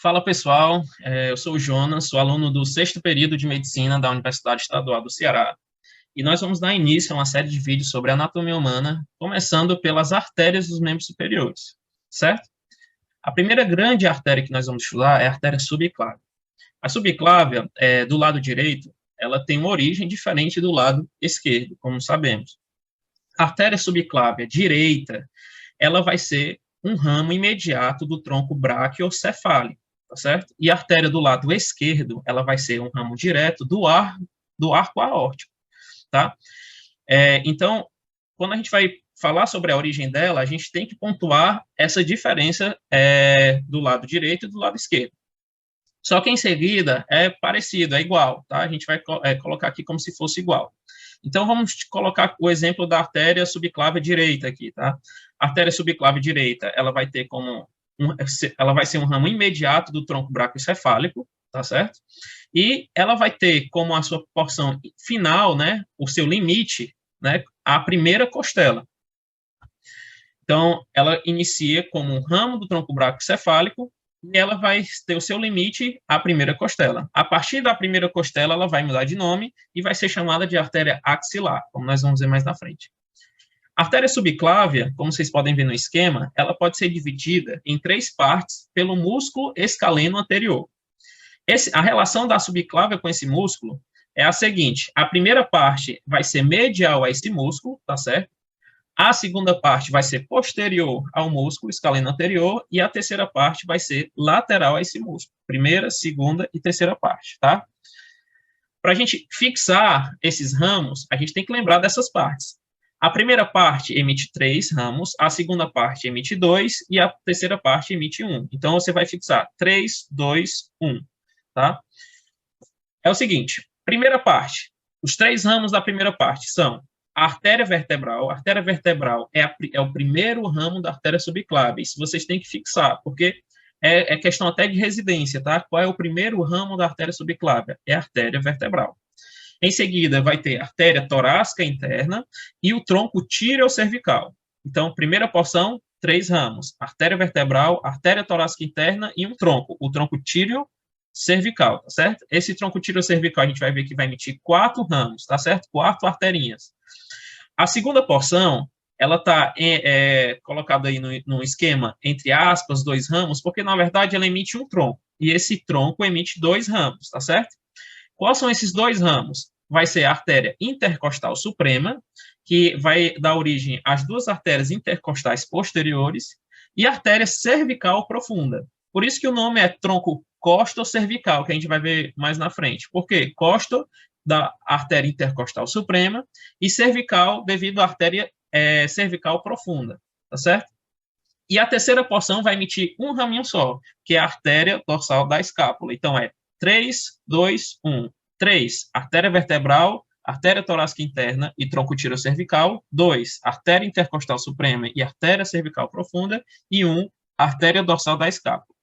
Fala pessoal, eu sou o Jonas, sou aluno do 6º período de Medicina da Universidade Estadual do Ceará, e nós vamos dar início a uma série de vídeos sobre anatomia humana, começando pelas artérias dos membros superiores, certo? A primeira grande artéria que nós vamos estudar é a artéria subclávia. A subclávia, do lado direito, ela tem uma origem diferente do lado esquerdo, como sabemos. A artéria subclávia direita, ela vai ser um ramo imediato do tronco braquiocefálico, tá certo? E a artéria do lado esquerdo, ela vai ser um ramo direto do arco aórtico, tá? Então, quando a gente vai falar sobre a origem dela, a gente tem que pontuar essa diferença do lado direito e do lado esquerdo. Só que em seguida é parecido, é igual, tá? A gente vai colocar aqui como se fosse igual. Então, vamos colocar o exemplo da artéria subclávia direita aqui, tá? A artéria subclávia direita, ela vai ter ela vai ser um ramo imediato do tronco braquiocefálico, tá certo? E ela vai ter como a sua porção final, né, o seu limite, né, a primeira costela. Então, ela inicia como um ramo do tronco braquiocefálico e ela vai ter o seu limite à primeira costela. A partir da primeira costela, ela vai mudar de nome e vai ser chamada de artéria axilar, como nós vamos ver mais na frente. A artéria subclávia, como vocês podem ver no esquema, ela pode ser dividida em 3 partes pelo músculo escaleno anterior. A relação da subclávia com esse músculo é a seguinte: a primeira parte vai ser medial a esse músculo, tá certo? A segunda parte vai ser posterior ao músculo escaleno anterior e a terceira parte vai ser lateral a esse músculo. Primeira, segunda e terceira parte, tá? Para a gente fixar esses ramos, a gente tem que lembrar dessas partes. A primeira parte emite 3 ramos, a segunda parte emite 2 e a terceira parte emite 1. Então, você vai fixar 3, 2, 1, tá? É o seguinte, primeira parte, os 3 ramos da primeira parte são a artéria vertebral. A artéria vertebral é o primeiro ramo da artéria subclávia. Isso vocês têm que fixar, porque é questão até de residência, tá? Qual é o primeiro ramo da artéria subclávia? É a artéria vertebral. Em seguida, vai ter a artéria torácica interna e o tronco tireocervical. Então, primeira porção, 3 ramos. Artéria vertebral, artéria torácica interna e um tronco, o tronco tireocervical, tá certo? Esse tronco tireocervical a gente vai ver que vai emitir 4 ramos, tá certo? 4 arterinhas. A segunda porção, ela está colocada aí no esquema, entre aspas, 2 ramos, porque, na verdade, ela emite um tronco. E esse tronco emite 2 ramos, tá certo? Quais são esses 2 ramos? Vai ser a artéria intercostal suprema, que vai dar origem às 2 artérias intercostais posteriores, e a artéria cervical profunda. Por isso que o nome é tronco costocervical, que a gente vai ver mais na frente. Por quê? Costo da artéria intercostal suprema e cervical devido à artéria cervical profunda, tá certo? E a terceira porção vai emitir um raminho só, que é a artéria dorsal da escápula. Então, 3, 2, 1. 3, artéria vertebral, artéria torácica interna e tronco tireocervical. 2, artéria intercostal suprema e artéria cervical profunda. E 1, artéria dorsal da escápula.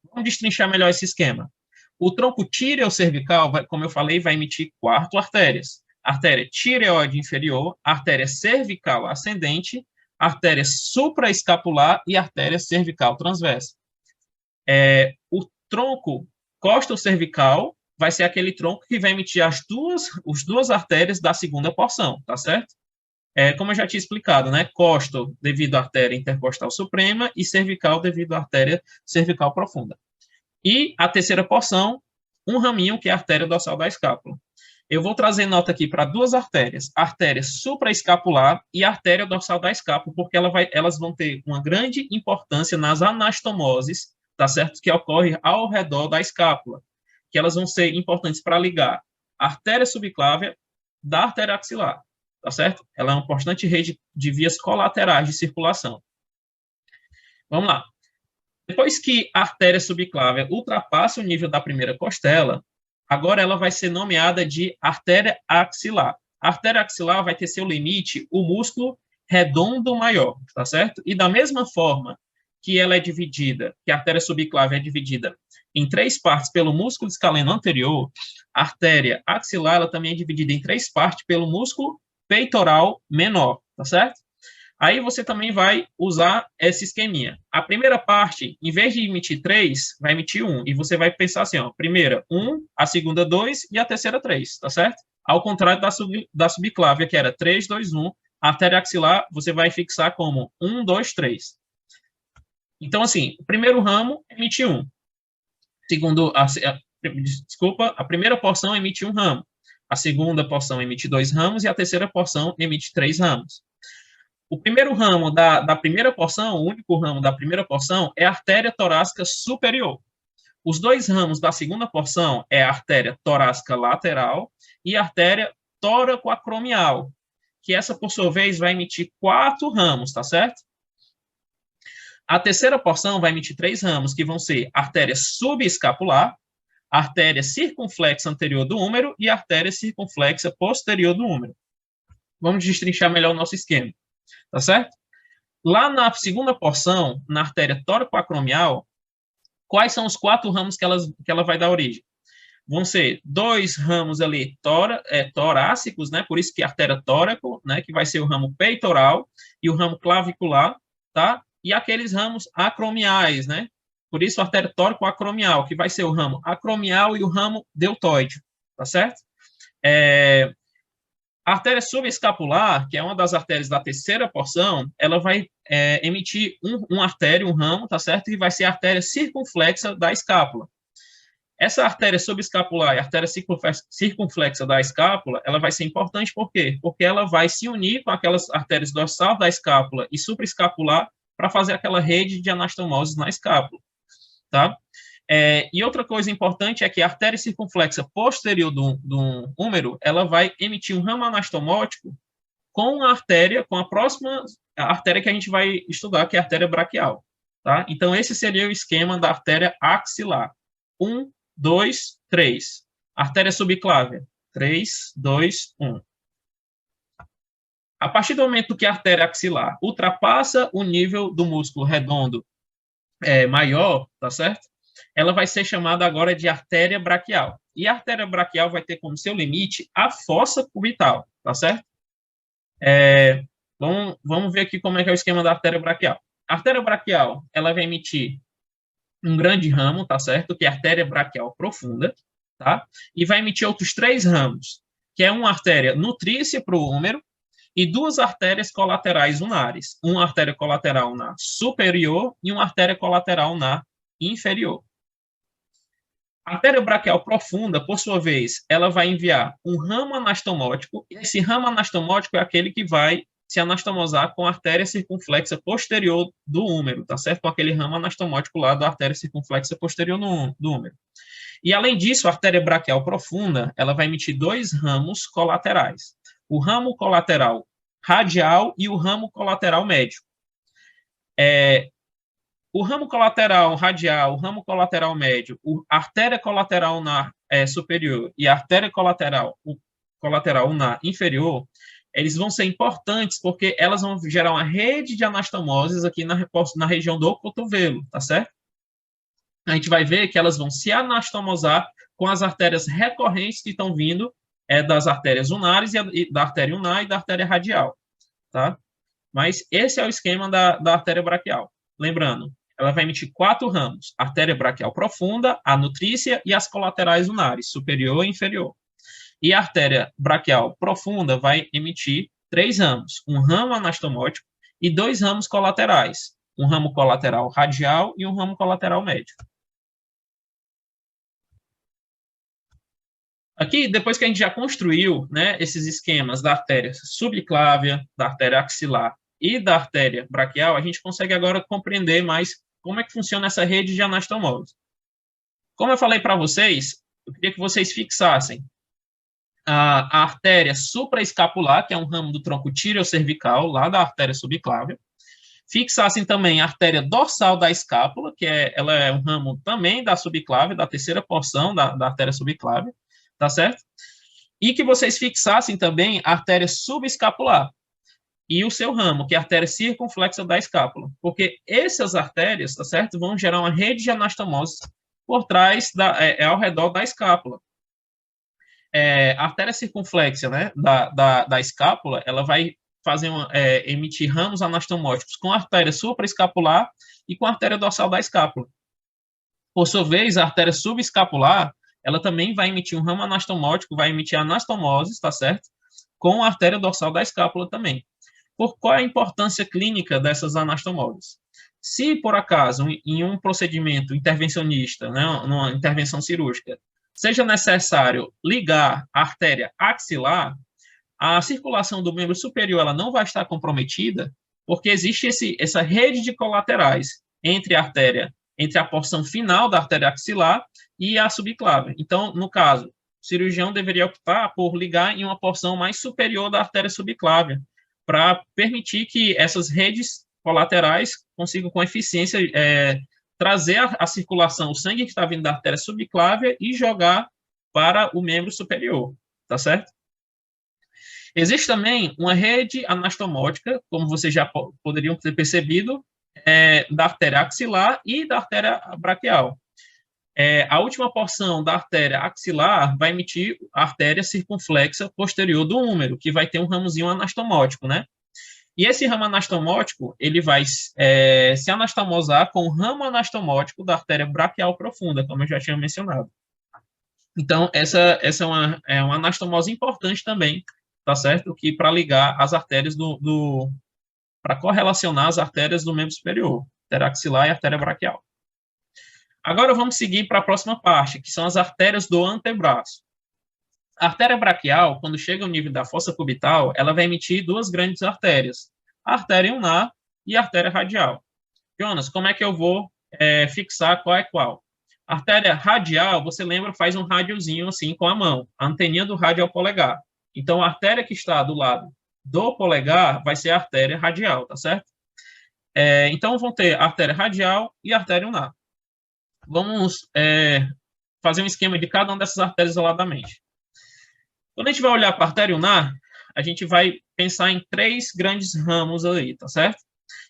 Vamos destrinchar melhor esse esquema. O tronco tireocervical, como eu falei, vai emitir 4 artérias. Artéria tireoide inferior, artéria cervical ascendente, artéria supraescapular e artéria cervical transversa. O tronco costocervical vai ser aquele tronco que vai emitir as duas artérias da segunda porção, tá certo? Como eu já tinha explicado, né? Costo devido à artéria intercostal suprema e cervical devido à artéria cervical profunda. E a terceira porção, um raminho, que é a artéria dorsal da escápula. Eu vou trazer nota aqui para 2 artérias, a artéria supraescapular e a artéria dorsal da escápula, porque elas vão ter uma grande importância nas anastomoses, tá certo? Que ocorre ao redor da escápula, que elas vão ser importantes para ligar a artéria subclávia da artéria axilar, tá certo? Ela é uma importante rede de vias colaterais de circulação. Vamos lá. Depois que a artéria subclávia ultrapassa o nível da primeira costela, agora ela vai ser nomeada de artéria axilar. A artéria axilar vai ter seu limite o músculo redondo maior, tá certo? E da mesma forma que ela é dividida, que a artéria subclave é dividida em 3 partes pelo músculo escaleno anterior, a artéria axilar ela também é dividida em 3 partes pelo músculo peitoral menor, tá certo? Aí você também vai usar esse esqueminha. A primeira parte, em vez de emitir 3, vai emitir 1. E você vai pensar assim, ó, primeira 1, a segunda 2 e a terceira 3, tá certo? Ao contrário da subclávia, que era 3, 2, 1, a artéria axilar você vai fixar como 1, 2, 3. Então, assim, o primeiro ramo emite 1. Segundo, a primeira porção emite 1 ramo. A segunda porção emite 2 ramos e a terceira porção emite 3 ramos. O primeiro ramo da primeira porção, o único ramo da primeira porção, é a artéria torácica superior. Os 2 ramos da segunda porção é a artéria torácica lateral e a artéria tóraco-acromial, que essa, por sua vez, vai emitir 4 ramos, tá certo? A terceira porção vai emitir 3 ramos, que vão ser a artéria subescapular, a artéria circunflexa anterior do úmero e a artéria circunflexa posterior do úmero. Vamos destrinchar melhor o nosso esquema, tá certo? Lá na segunda porção, na artéria tóraco-acromial, quais são os 4 ramos que ela vai dar origem? Vão ser 2 ramos ali torácicos, né? Por isso que a artéria tóraco, né? Que vai ser o ramo peitoral e o ramo clavicular, tá? E aqueles ramos acromiais, né? Por isso a artéria tóraco-acromial, que vai ser o ramo acromial e o ramo deltoide, tá certo? A artéria subescapular, que é uma das artérias da terceira porção, ela vai emitir uma artéria, um ramo, tá certo? E vai ser a artéria circunflexa da escápula. Essa artéria subescapular e a artéria circunflexa da escápula, ela vai ser importante por quê? Porque ela vai se unir com aquelas artérias dorsal da escápula e supraescapular para fazer aquela rede de anastomoses na escápula, tá? E outra coisa importante é que a artéria circunflexa posterior do úmero, ela vai emitir um ramo anastomótico com a próxima artéria que a gente vai estudar, que é a artéria braquial, tá? Então, esse seria o esquema da artéria axilar. 1, 2, 3. Artéria subclávia. 3, 2, 1. A partir do momento que a artéria axilar ultrapassa o nível do músculo redondo maior, tá certo? Ela vai ser chamada agora de artéria braquial. E a artéria braquial vai ter como seu limite a fossa cubital, tá certo? Vamos ver aqui como é que é o esquema da artéria braquial. A artéria braquial, ela vai emitir um grande ramo, tá certo? Que é a artéria braquial profunda, tá? E vai emitir outros 3 ramos, que é uma artéria nutrícia para o úmero e 2 artérias colaterais unares. Uma artéria colateral na superior e uma artéria colateral na inferior. A artéria braquial profunda, por sua vez, ela vai enviar um ramo anastomótico, e esse ramo anastomótico é aquele que vai se anastomosar com a artéria circunflexa posterior do úmero, tá certo? Com aquele ramo anastomótico lá da artéria circunflexa posterior do úmero. E, além disso, a artéria braquial profunda, ela vai emitir 2 ramos colaterais. O ramo colateral radial e o ramo colateral médio. O ramo colateral radial, o ramo colateral médio, a artéria colateral ulnar superior e a artéria colateral ulnar inferior, eles vão ser importantes porque elas vão gerar uma rede de anastomoses aqui na região do cotovelo, tá certo? A gente vai ver que elas vão se anastomosar com as artérias recorrentes que estão vindo das artérias unares, da artéria ulnar e da artéria radial, tá? Mas esse é o esquema da artéria braquial. Lembrando, ela vai emitir 4 ramos: artéria braquial profunda, a nutrícia e as colaterais unares, superior e inferior. E a artéria braquial profunda vai emitir 3 ramos: um ramo anastomótico e 2 ramos colaterais, um ramo colateral radial e um ramo colateral médio. Aqui, depois que a gente já construiu, né, esses esquemas da artéria subclávia, da artéria axilar e da artéria braquial, a gente consegue agora compreender mais como é que funciona essa rede de anastomose. Como eu falei para vocês, eu queria que vocês fixassem a artéria supraescapular, que é um ramo do tronco tireocervical, lá da artéria subclávia. Fixassem também a artéria dorsal da escápula, que ela é um ramo também da subclávia, da terceira porção da artéria subclávia, tá certo? E que vocês fixassem também a artéria subescapular. e o seu ramo, que é a artéria circunflexa da escápula, porque essas artérias, tá certo, vão gerar uma rede de anastomoses por trás, ao redor da escápula. A artéria circunflexa, né, da escápula, ela vai emitir ramos anastomóticos com a artéria supraescapular e com a artéria dorsal da escápula. Por sua vez, a artéria subescapular, ela também vai emitir um ramo anastomótico, vai emitir anastomoses, tá certo? Com a artéria dorsal da escápula também. Qual é a importância clínica dessas anastomoses? Se, por acaso, em um procedimento intervencionista, né, numa intervenção cirúrgica, seja necessário ligar a artéria axilar, a circulação do membro superior ela não vai estar comprometida, porque existe essa rede de colaterais entre a porção final da artéria axilar e a subclávia. Então, no caso, o cirurgião deveria optar por ligar em uma porção mais superior da artéria subclávia, para permitir que essas redes colaterais consigam, com eficiência, trazer a circulação, o sangue que está vindo da artéria subclávia e jogar para o membro superior, tá certo? Existe também uma rede anastomótica, como vocês já poderiam ter percebido, da artéria axilar e da artéria braquial. A última porção da artéria axilar vai emitir a artéria circunflexa posterior do húmero, que vai ter um ramozinho anastomótico, né? E esse ramo anastomótico, ele vai se anastomosar com o ramo anastomótico da artéria braquial profunda, como eu já tinha mencionado. Então, essa é uma anastomose importante também, tá certo? Que para ligar as artérias para correlacionar as artérias do membro superior, artéria axilar e artéria braquial. Agora vamos seguir para a próxima parte, que são as artérias do antebraço. A artéria braquial, quando chega ao nível da fossa cubital, ela vai emitir duas grandes artérias, a artéria ulnar e a artéria radial. Jonas, como é que eu vou fixar qual é qual? A artéria radial, você lembra, faz um rádiozinho assim com a mão, a anteninha do rádio ao polegar. Então, a artéria que está do lado do polegar vai ser a artéria radial, tá certo? Então, vão ter a artéria radial e a artéria ulnar. Vamos fazer um esquema de cada uma dessas artérias isoladamente. Quando a gente vai olhar para a artéria ulnar, a gente vai pensar em três grandes ramos aí, tá certo?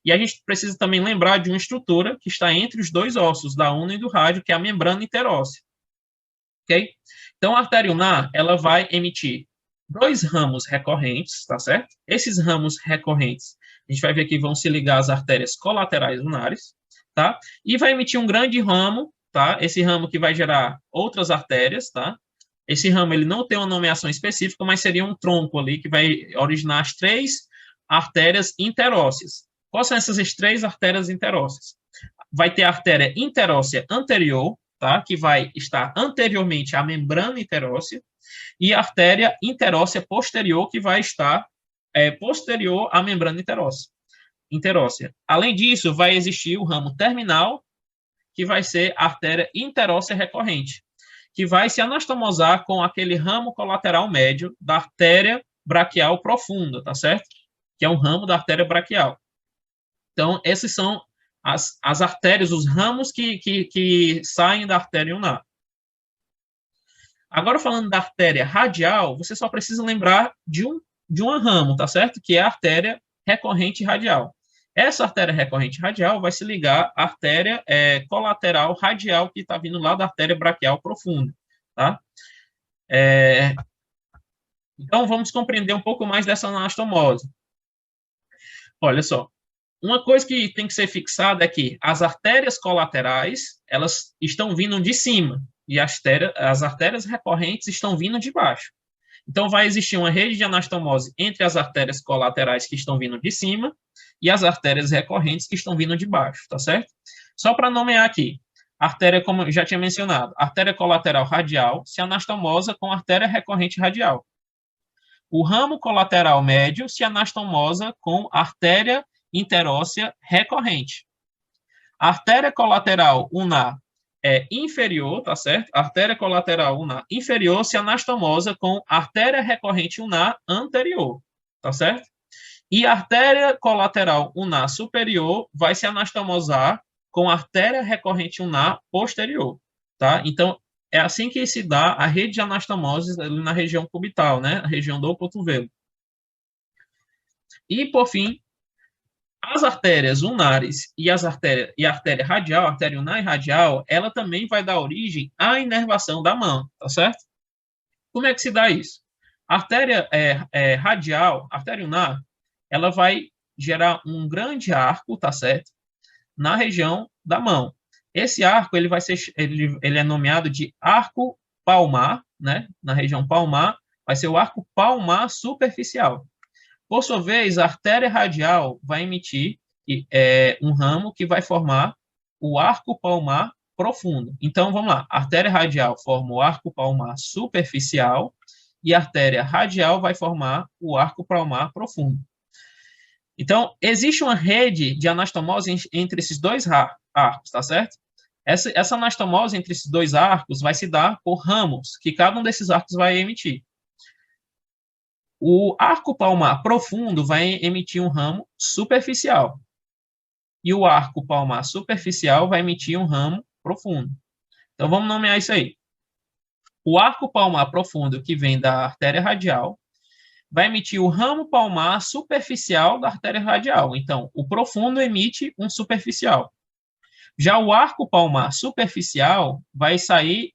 E a gente precisa também lembrar de uma estrutura que está entre os dois ossos, da una e do rádio, que é a membrana interóssea. Ok? Então, a artéria ulnar, ela vai emitir dois ramos recorrentes, tá certo? Esses ramos recorrentes, a gente vai ver que vão se ligar às artérias colaterais ulnares, tá? E vai emitir um grande ramo, tá? Esse ramo que vai gerar outras artérias, tá? Esse ramo, ele não tem uma nomeação específica, mas seria um tronco ali que vai originar as três artérias interósseas. Quais são essas três artérias interósseas? Vai ter a artéria interóssea anterior, tá? Que vai estar anteriormente à membrana interóssea, e a artéria interóssea posterior, que vai estar posterior à membrana interóssea. Além disso, vai existir o ramo terminal, que vai ser a artéria interóssea recorrente, que vai se anastomosar com aquele ramo colateral médio da artéria braquial profunda, tá certo? Que é um ramo da artéria braquial. Então, esses são as artérias, os ramos que saem da artéria ulnar. Agora, falando da artéria radial, você só precisa lembrar de um ramo, tá certo? Que é a artéria recorrente radial. Essa artéria recorrente radial vai se ligar à artéria colateral radial que está vindo lá da artéria braquial profunda, tá? Então, vamos compreender um pouco mais dessa anastomose. Olha só, uma coisa que tem que ser fixada é que as artérias colaterais, elas estão vindo de cima, e as artérias recorrentes estão vindo de baixo. Então, vai existir uma rede de anastomose entre as artérias colaterais que estão vindo de cima e as artérias recorrentes que estão vindo de baixo, tá certo? Só para nomear aqui, a artéria, como eu já tinha mencionado, a artéria colateral radial se anastomosa com a artéria recorrente radial. O ramo colateral médio se anastomosa com a artéria interóssea recorrente. A artéria colateral ulnar inferior, tá certo? A artéria colateral ulnar inferior se anastomosa com a artéria recorrente ulnar anterior, tá certo? E a artéria colateral ulnar superior vai se anastomosar com a artéria recorrente ulnar posterior, tá? Então, é assim que se dá a rede de anastomoses na região cubital, né? A região do cotovelo. E, por fim, as artérias ulnares e a artéria radial, a artéria ulnar e radial, ela também vai dar origem à inervação da mão, tá certo? Como é que se dá isso? A artéria radial, a artéria ulnar, ela vai gerar um grande arco, tá certo? Na região da mão. Esse arco, ele é nomeado de arco palmar, né? Na região palmar, vai ser o arco palmar superficial. Por sua vez, a artéria radial vai emitir um ramo que vai formar o arco palmar profundo. Então, vamos lá. A artéria radial forma o arco palmar superficial e a artéria radial vai formar o arco palmar profundo. Então, existe uma rede de anastomose entre esses dois arcos, tá certo? Essa anastomose entre esses dois arcos vai se dar por ramos, que cada um desses arcos vai emitir. O arco palmar profundo vai emitir um ramo superficial. E o arco palmar superficial vai emitir um ramo profundo. Então, vamos nomear isso aí. O arco palmar profundo, que vem da artéria radial, vai emitir o ramo palmar superficial da artéria radial. Então, o profundo emite um superficial. Já o arco palmar superficial vai sair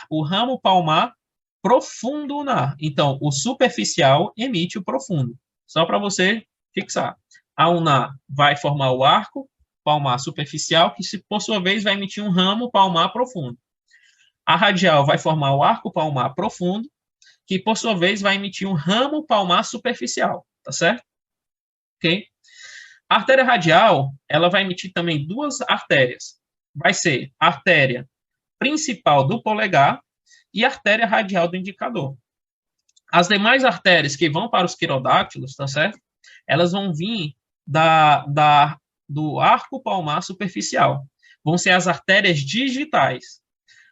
o ramo palmar profundo ulnar. Então, o superficial emite o profundo. Só para você fixar. A ulnar vai formar o arco palmar superficial, que por sua vez vai emitir um ramo palmar profundo. A radial vai formar o arco palmar profundo, que por sua vez vai emitir um ramo palmar superficial, tá certo? Ok? A artéria radial, ela vai emitir também duas artérias. Vai ser a artéria principal do polegar e a artéria radial do indicador. As demais artérias que vão para os quirodáctilos, tá certo? Elas vão vir do arco palmar superficial. Vão ser as artérias digitais.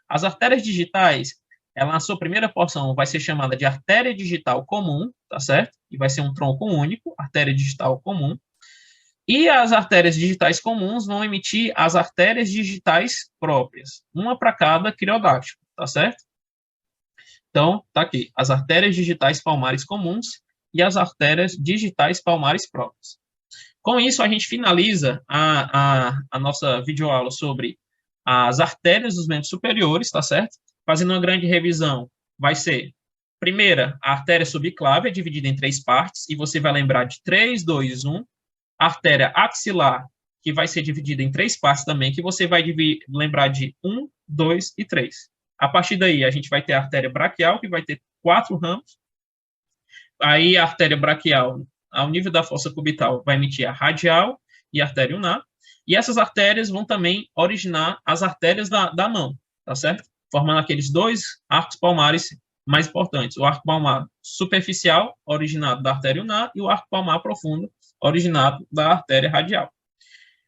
As artérias digitais, ela, na sua primeira porção, vai ser chamada de artéria digital comum, tá certo? E vai ser um tronco único, artéria digital comum. E as artérias digitais comuns vão emitir as artérias digitais próprias, uma para cada quiriodáctilo, tá certo? Então, tá aqui, as artérias digitais palmares comuns e as artérias digitais palmares próprias. Com isso, a gente finaliza a nossa videoaula sobre as artérias dos membros superiores, tá certo? Fazendo uma grande revisão, vai ser, primeira, a artéria subclávia, dividida em 3 partes, e você vai lembrar de 3, 2, 1. A artéria axilar, que vai ser dividida em 3 partes também, que você vai lembrar de 1, 2 e 3. A partir daí, a gente vai ter a artéria braquial, que vai ter 4 ramos. Aí, a artéria braquial, ao nível da fossa cubital, vai emitir a radial e a artéria ulnar. E essas artérias vão também originar as artérias da mão, tá certo? Formando aqueles 2 arcos palmares mais importantes. O arco palmar superficial, originado da artéria ulnar, e o arco palmar profundo, originado da artéria radial.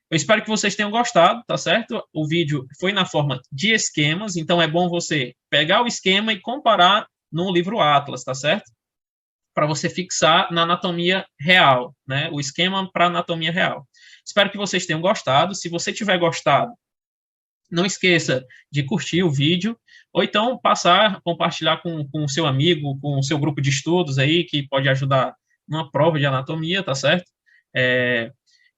Eu espero que vocês tenham gostado, tá certo? O vídeo foi na forma de esquemas, então é bom você pegar o esquema e comparar no livro Atlas, tá certo? Para você fixar na anatomia real, né? O esquema para anatomia real. Espero que vocês tenham gostado. Se você tiver gostado, não esqueça de curtir o vídeo, ou então compartilhar com o seu amigo, com o seu grupo de estudos aí, que pode ajudar numa prova de anatomia, tá certo?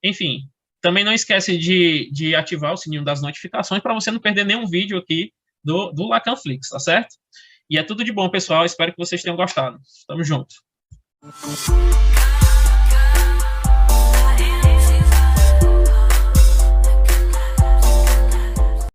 Enfim, também não esquece de ativar o sininho das notificações para você não perder nenhum vídeo aqui do Lacanflix, tá certo? E é tudo de bom, pessoal. Espero que vocês tenham gostado. Tamo junto.